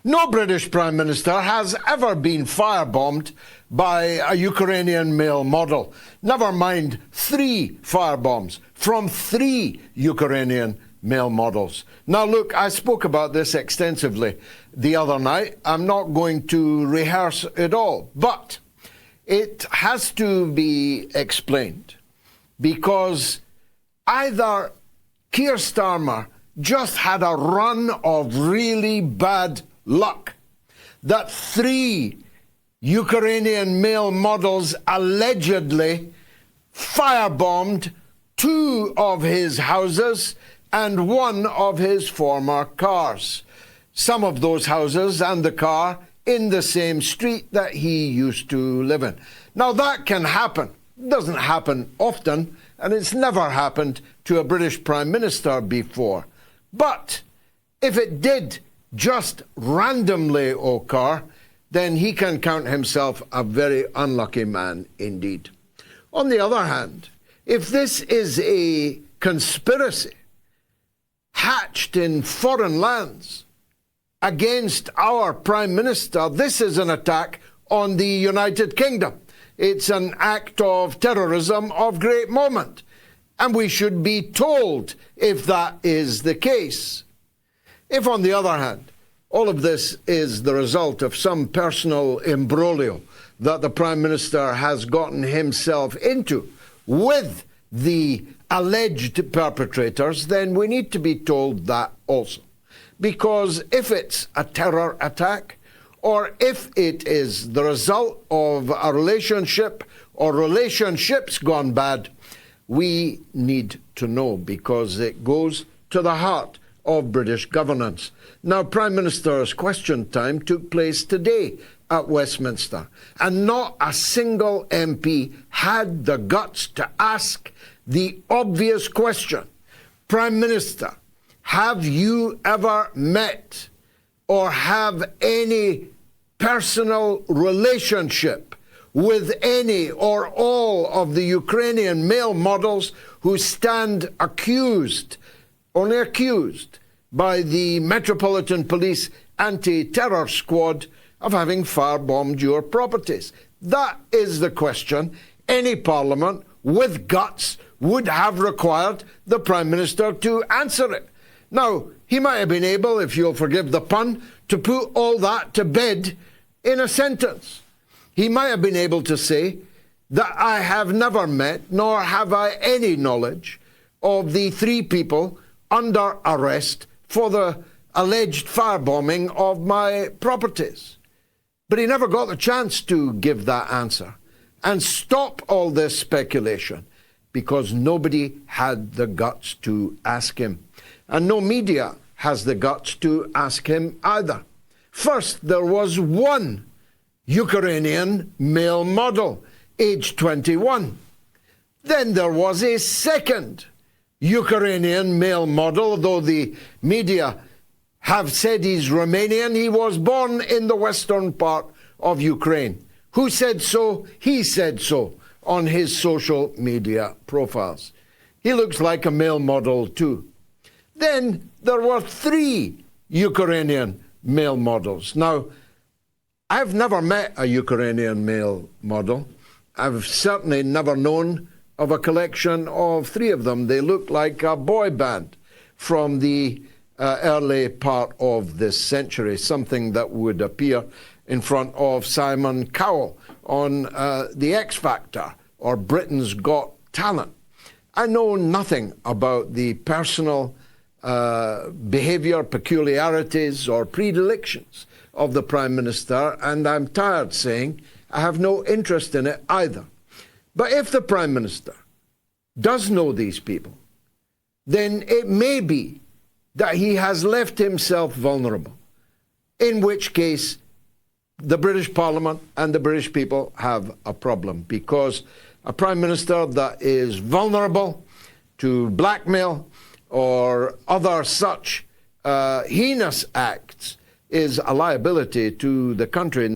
No British Prime Minister has ever been firebombed by a Ukrainian male model. Never mind 3 firebombs from 3 Ukrainian male models. Now look, I spoke about this extensively the other night. I'm not going to rehearse it all, but it has to be explained because either Kier Starmer just had a run of really bad luck that 3 Ukrainian male models allegedly firebombed 2 of his houses and 1 of his former cars. Some of those houses and the car in the same street that he used to live in. Now that can happen. It doesn't happen often, and it's never happened to a British Prime Minister before. But if it did just randomly occur, then he can count himself a very unlucky man indeed. On the other hand, if this is a conspiracy hatched in foreign lands against our Prime Minister, this is an attack on the United Kingdom. It's an act of terrorism of great moment, and we should be told if that is the case. If, on the other hand, all of this is the result of some personal imbroglio that the Prime Minister has gotten himself into with the alleged perpetrators, then we need to be told that also. Because if it's a terror attack, or if it is the result of a relationship or relationships gone bad, we need to know, because it goes to the heart of British governance. Now, Prime Minister's question time took place today at Westminster, and not a single MP had the guts to ask the obvious question. Prime Minister, have you ever met or have any personal relationship with any or all of the Ukrainian male models who stand accused, only accused, by the Metropolitan Police Anti-Terror Squad of having firebombed your properties? That is the question. Any parliament with guts would have required the Prime Minister to answer it. Now, he might have been able, if you'll forgive the pun, to put all that to bed in a sentence. He might have been able to say that I have never met, nor have I any knowledge of the 3 people under arrest for the alleged firebombing of my properties. But he never got the chance to give that answer and stop all this speculation, because nobody had the guts to ask him. And no media has the guts to ask him either. First, there was 1 Ukrainian male model, age 21. Then there was a 2nd Ukrainian male model, though the media have said he's Romanian. He was born in the western part of Ukraine. Who said so? He said so on his social media profiles. He looks like a male model too. Then there were 3 Ukrainian male models. Now, I've never met a Ukrainian male model. I've certainly never known of a collection of 3 of them. They look like a boy band from the early part of this century, something that would appear in front of Simon Cowell on The X Factor or Britain's Got Talent. I know nothing about the personal behaviour, peculiarities or predilections of the Prime Minister, and I'm tired saying I have no interest in it either. But if the Prime Minister does know these people, then it may be that he has left himself vulnerable, in which case the British Parliament and the British people have a problem, because a Prime Minister that is vulnerable to blackmail or other such heinous acts is a liability to the country.